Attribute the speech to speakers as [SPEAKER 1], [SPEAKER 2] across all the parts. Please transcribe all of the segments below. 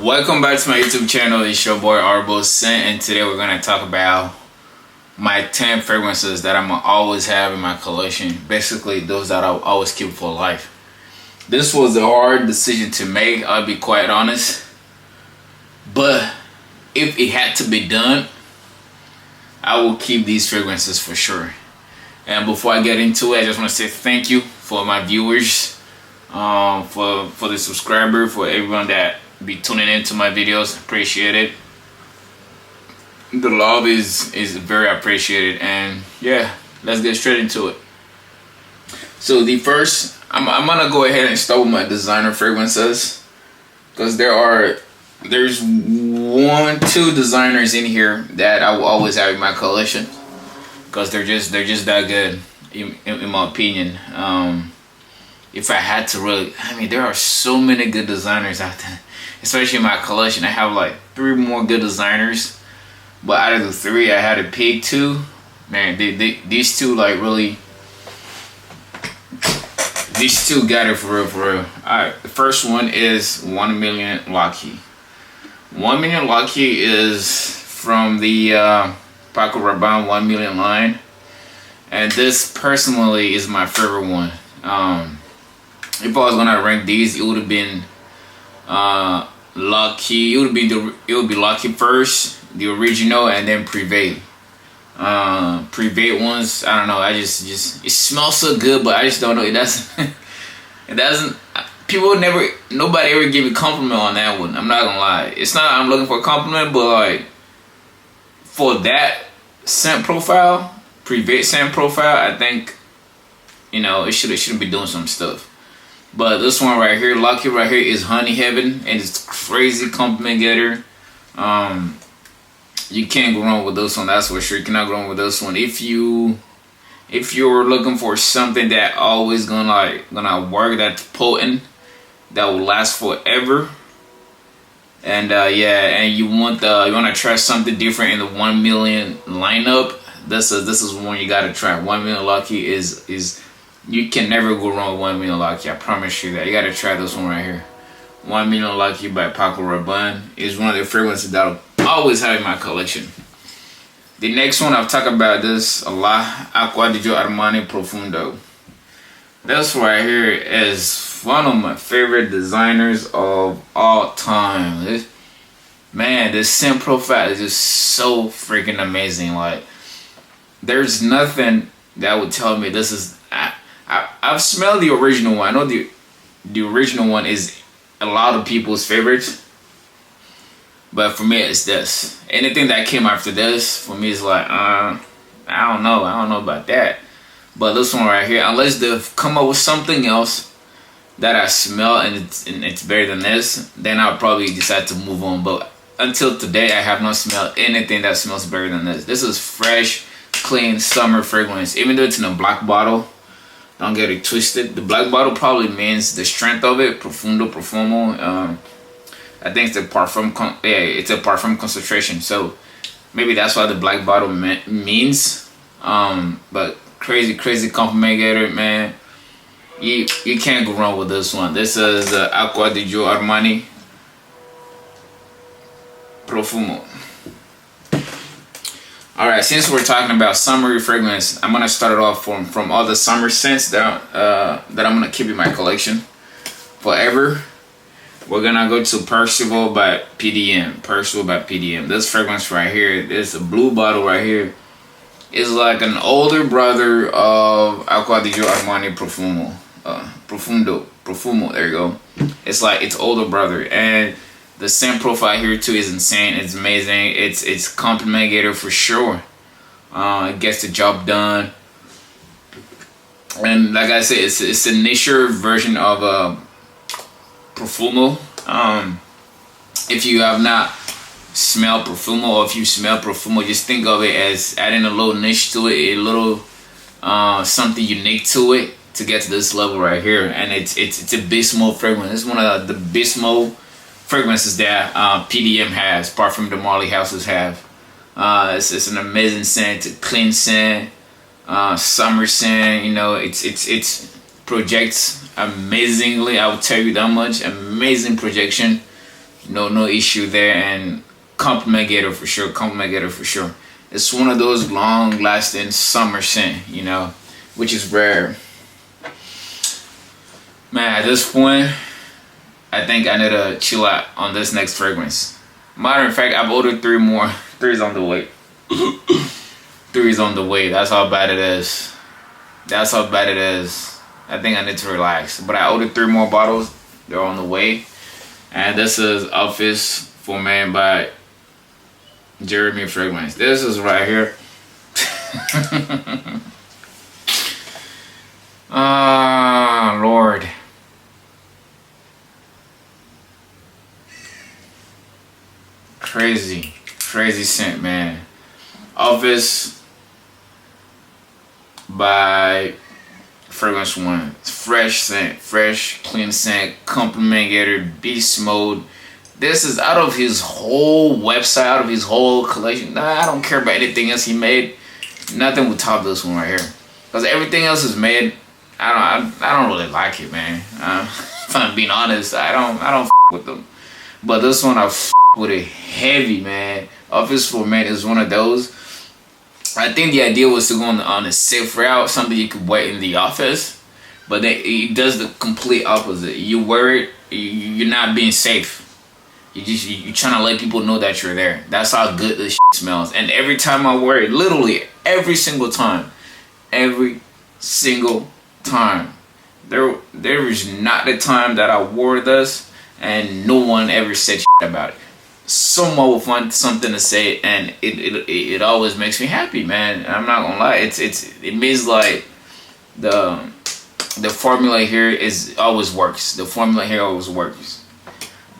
[SPEAKER 1] Welcome back to my YouTube channel. It's your boy Arbo Scent, and today we're gonna talk about my 10 fragrances that I'm gonna always have in my collection. Basically, those that I'll always keep for life. This was a hard decision to make, I'll be quite honest. But if it had to be done, I will keep these fragrances for sure. And before I get into it, I just want to say thank you for my viewers, for the subscriber, for everyone that be tuning into my videos. Appreciate it. The love is very appreciated, and yeah, let's get straight into it. So the first, I'm gonna go ahead and start with my designer fragrances, because there's two designers in here that I will always have in my collection, because they're just that good in my opinion. If I had to really, there are so many good designers out there, especially in my collection. I have like 3 more good designers, but out of the 3 I had to pick 2. Man, these 2 like really, these 2 got it for real, for real. Alright, the first one is 1 Million Lucky. 1 Million Lucky is from the Paco Rabanne 1 Million line, and this personally is my favorite one. If I was gonna rank these, it would have been Lucky. It would be Lucky first, the original, and then Privé. Privé ones, I don't know. It smells so good, but I just don't know. It doesn't. It doesn't. Nobody ever gave me a compliment on that one. I'm not gonna lie. It's not I'm looking for a compliment, but like for that scent profile, Privé scent profile, I think it shouldn't be doing some stuff. But this one right here, Lucky right here, is Honey Heaven, and it's crazy compliment getter. You can't go wrong with this one, that's for sure. You cannot go wrong with this one. If you're looking for something that always gonna work, that's potent, that will last forever, and and you want to try something different in the 1 Million lineup, this is one you gotta try. 1 Million Lucky is you can never go wrong with 1 Million Lucky. I promise you that. You gotta try this one right here. 1 Million Lucky by Paco Rabanne is one of the fragrances that I'll always have in my collection. The next one, I've talked about this a lot. Acqua di Gio Armani Profundo. This right here is one of my favorite designers of all time. This scent profile is just so freaking amazing. Like, there's nothing that would tell me this is. I've smelled the original one. I know the original one is a lot of people's favorites, but for me it's this. Anything that came after this for me is like I don't know about that. But this one right here, unless they've come up with something else that I smell and it's better than this, then I'll probably decide to move on. But until today, I have not smelled anything that smells better than this. This is fresh, clean summer fragrance. Even though it's in a black bottle, don't get it twisted. The black bottle probably means the strength of it, Profundo, Profumo. I think it's a parfum. It's a parfum concentration. So maybe that's why the black bottle means. But crazy compliment getter, man. You can't go wrong with this one. This is Acqua di Gio Armani Profumo. Alright, since we're talking about summery fragrance, I'm gonna start it off from all the summer scents that I'm gonna keep in my collection forever. We're gonna go to Percival by PDM. Percival by PDM. This fragrance right here, this blue bottle right here, is like an older brother of Acqua di Gio Armani Profumo. Profumo, there you go. It's like its older brother, and the scent profile here too is insane. It's amazing. It's compliment getter for sure. It gets the job done. And like I said, it's a nicher version of Profumo. If you have not smelled Profumo, or if you smell Profumo, just think of it as adding a little niche to it, a little something unique to it to get to this level right here. And it's a Bismo fragrance. It's one of the Bismo fragrances that PDM has, Parfum de Marly houses have. It's an amazing scent, a clean scent, summer scent. It projects amazingly. I will tell you that much. Amazing projection. No issue there. And compliment getter for sure. Compliment getter for sure. It's one of those long lasting summer scent, you know, which is rare. Man, at this point, I think I need to chill out on this next fragrance. Matter of fact, I've ordered 3 more. 3 is on the way. 3 is on the way. That's how bad it is. That's how bad it is. I think I need to relax. But I ordered 3 more bottles. They're on the way. And this is Office for Men by Jeremy Fragrance. This is right here. Ah, Lord. Crazy scent, man. Office by Fragrance One. Fresh scent, fresh, clean scent, compliment getter, beast mode. This is out of his whole website, out of his whole collection. Nah, I don't care about anything else he made. Nothing will top this one right here. Because everything else is made. I don't really like it, man. If I'm being honest, I don't f with them. But this one I f with it heavy, man. Office for Men is one of those. I think the idea was to go on a safe route, something you could wear in the office. But then it does the complete opposite. You wear it, you're not being safe. You're trying to let people know that you're there. That's how good this smells. And every time I wear it, literally every single time, there is not the time that I wore this and no one ever said about it. Someone will find something to say, and it always makes me happy, man. I'm not gonna lie. It means like the formula here always works. The formula here always works.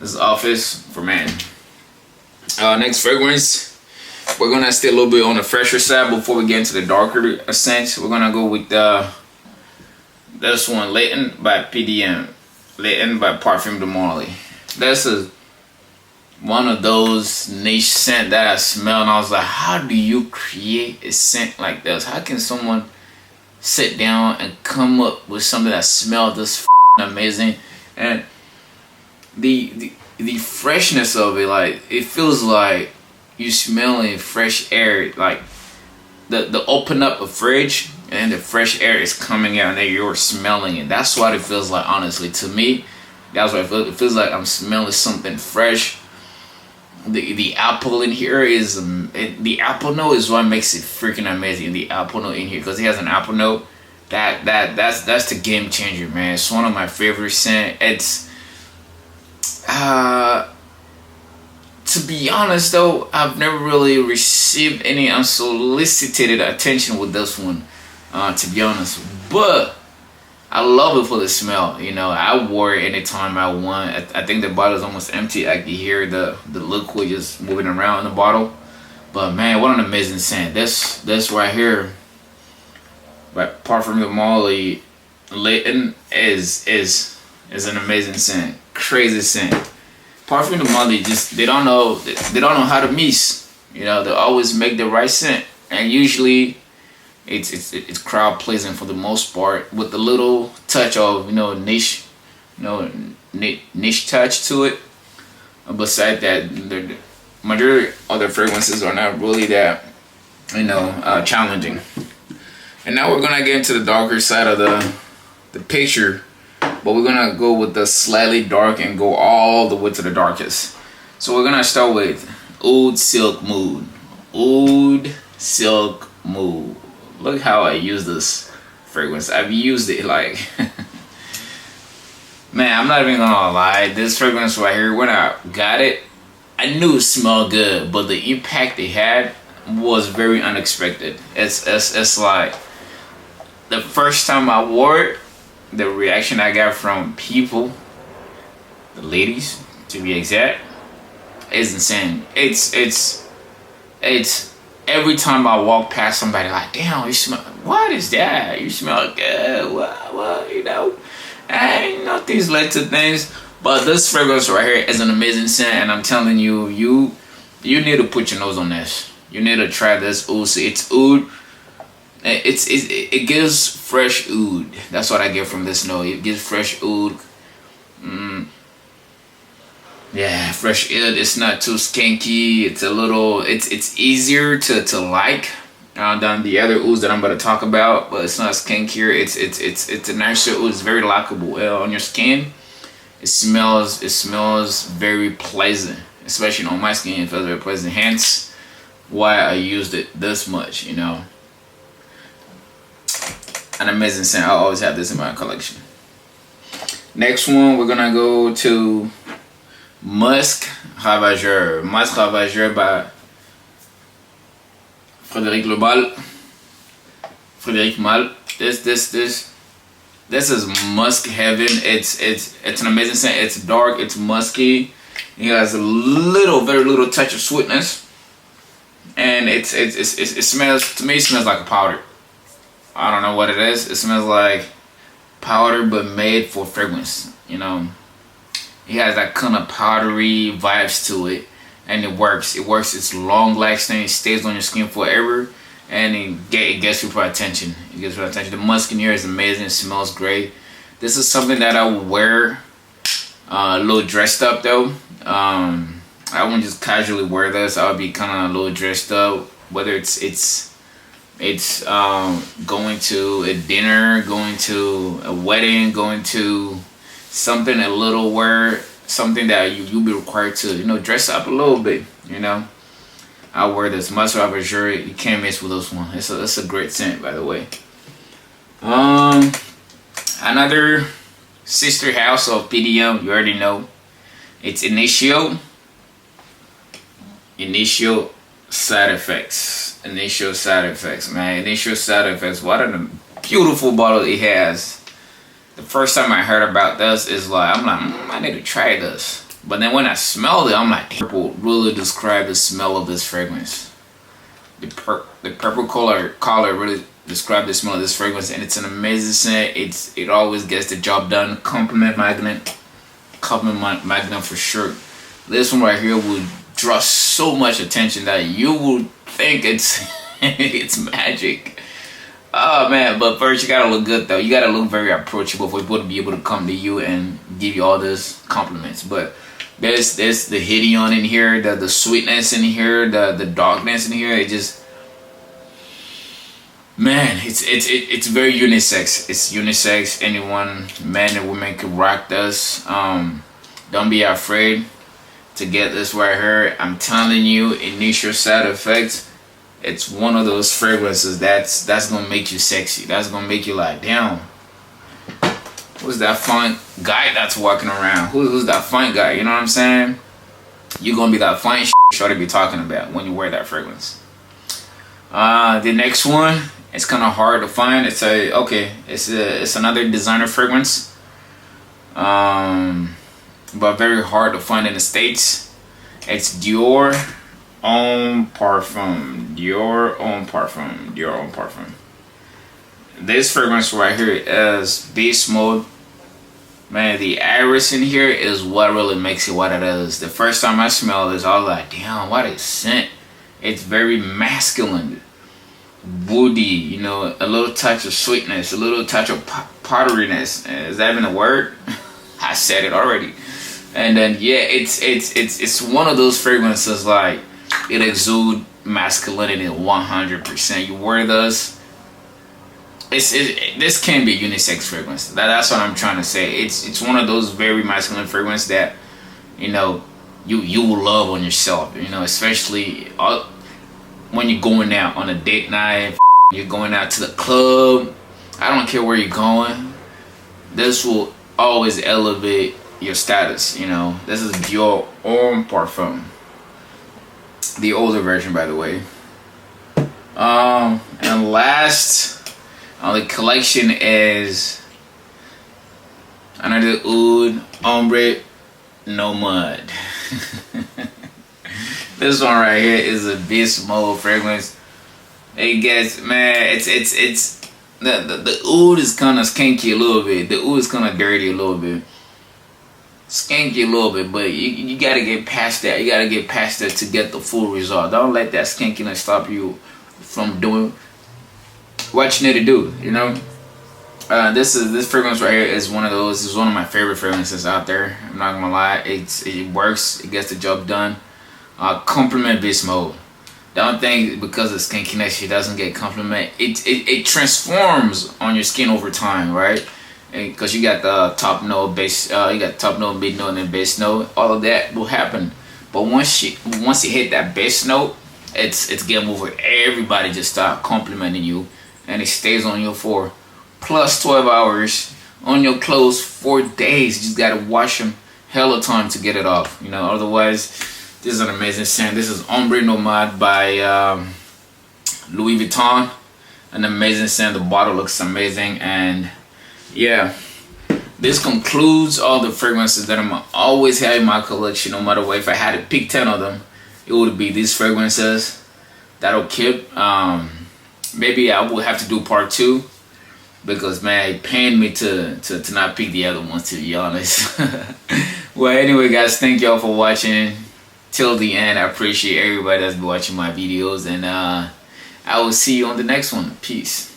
[SPEAKER 1] This is Office for Men. Next fragrance, we're gonna stay a little bit on the fresher side before we get into the darker scents. We're gonna go with this one, Latent by PDM, Latent by Parfum de Marly. This is one of those niche scent that I smell, and I was like, how do you create a scent like this? How can someone sit down and come up with something that smells this amazing? And the freshness of it, like, it feels like you smelling fresh air. Like the open up a fridge and the fresh air is coming out and then you're smelling it. That's what it feels like, honestly. To me, that's what it feels. It feels like I'm smelling something fresh. The apple in here is the apple note is what makes it freaking amazing. The apple note in here, because he has an apple note, that's the game changer, man. It's one of my favorite scent. It's to be honest though, I've never really received any unsolicited attention with this one, to be honest, but I love it for the smell. You know, I wore it anytime I want. I think the bottle is almost empty. I can hear the liquid just moving around in the bottle. But man, what an amazing scent. This right here, by Parfum de Marly, Latent, is an amazing scent. Crazy scent. Parfum de Marly, they don't know how to mix. You know, they always make the right scent, and usually it's crowd pleasing for the most part, with a little touch of niche touch to it. Besides that, the majority of the fragrances are not really that challenging. And now we're gonna get into the darker side of the picture, but we're gonna go with the slightly dark and go all the way to the darkest. So we're gonna start with Oud Silk Mood. Oud Silk Mood. Look how I use this fragrance. I've used it like man, I'm not even gonna lie. This fragrance right here, when I got it, I knew it smelled good, but the impact it had was very unexpected. It's like the first time I wore it, the reaction I got from people, the ladies to be exact, is insane. It's every time I walk past somebody, like, damn, you smell, what is that? You smell good. What and things led to things. But this fragrance right here is an amazing scent, and I'm telling you, you need to put your nose on this. You need to try this oud. It's oud. It gives fresh oud. That's what I get from this note. It gives fresh oud. Yeah, Fresh Oud. It's not too skanky. It's a little. It's easier to like than the other ouds that I'm about to talk about, but it's not skankier. It's a nicer oud. It's very lockable on your skin. It smells very pleasant, especially on my skin. It feels very pleasant. Hence, why I used it this much. An amazing scent. I always have this in my collection. Next one, we're gonna go to Musk Ravageur. Musk Ravageur by Frédéric Mal. Frédéric Mal. This is musk heaven. It's an amazing scent. It's dark. It's musky. It has a very little touch of sweetness, and it smells, to me, it smells like a powder. I don't know what it is. It smells like powder, but made for fragrance. It has that kind of powdery vibes to it, and it works. It's long lasting. It stays on your skin forever, and it gets people attention. The musk in here is amazing. It smells great. This is something that I would wear a little dressed up though. I wouldn't just casually wear this. I would be kind of a little dressed up, whether it's going to a dinner, going to a wedding, going to something a little where something that you'll be required to dress up a little bit. I wear this Musk Ravageur. You can't miss with this one. It's a great scent, by the way. Another sister house of PDM, you already know. It's Initio Side Effects. Initio Side Effects, man. Initio Side Effects. What a beautiful bottle it has. The first time I heard about this is I'm like, I need to try this. But then when I smelled it, I'm like, purple really describe the smell of this fragrance. The purple color really describe the smell of this fragrance, and it's an amazing scent. It always gets the job done. Compliment Magnet for sure. This one right here would draw so much attention that you would think it's it's magic. Oh man, but first you gotta look good though. You gotta look very approachable for people to be able to come to you and give you all this compliments. But there's the Hidion in here, the sweetness in here, the darkness in here. It just, man, it's very unisex. It's unisex. Anyone, man and woman, can rock this. Don't be afraid to get this right here. I'm telling you, Initio Side Effects. It's one of those fragrances that's gonna make you sexy. That's gonna make you like, damn, who's that fine guy that's walking around? Who's that fine guy? You know what I'm saying? You're gonna be that fine shit to be talking about when you wear that fragrance. The next one, it's kind of hard to find. It's another designer fragrance, but very hard to find in the States. It's Dior Homme Parfum. Dior Homme Parfum. This fragrance right here is Beast Mode. Man, the iris in here is what really makes it what it is. The first time I smelled this, I was like, damn, what a scent. It's very masculine, woody, a little touch of sweetness, a little touch of powderiness. Is that even a word? I said it already. And then yeah, it's one of those fragrances like it exudes masculinity 100%. You wear this. This can be a unisex fragrance. That's what I'm trying to say. It's one of those very masculine fragrances that you will love on yourself. Especially when you're going out on a date night, you're going out to the club. I don't care where you're going. This will always elevate your status. This is Dior Homme Parfum, the older version, by the way. And last on the collection is another oud, Ombre Nomade. This one right here is a Beast Mode fragrance. It gets, man, it's the oud is kind of skanky a little bit. The oud is kind of dirty a little bit. Skanky a little bit, but you gotta get past that. You gotta get past that to get the full result. Don't let that skankiness stop you from doing what you need to do. This fragrance right here is one of those. It's one of my favorite fragrances out there. I'm not gonna lie. It works. It gets the job done. Compliment Beast Mode. Don't think because of Skin Connection it doesn't get compliment. It transforms on your skin over time, right? Because you got the top note, base, you got top note, mid note, and then base note. All of that will happen. But once you hit that base note, it's game over. Everybody just start complimenting you, and it stays on you for plus 12 hours on your clothes for days. You just gotta wash them hella time to get it off. You know, otherwise. This is an amazing scent. This is Ombre Nomade by Louis Vuitton. An amazing scent. The bottle looks amazing. And yeah, this concludes all the fragrances that I'm always have in my collection. No matter what, if I had to pick 10 of them, it would be these fragrances that'll keep. Maybe I will have to do part 2 because man, it pained me to not pick the other ones, to be honest. Well, anyway, guys, thank y'all for watching till the end. I appreciate everybody that's been watching my videos, and I will see you on the next one. Peace.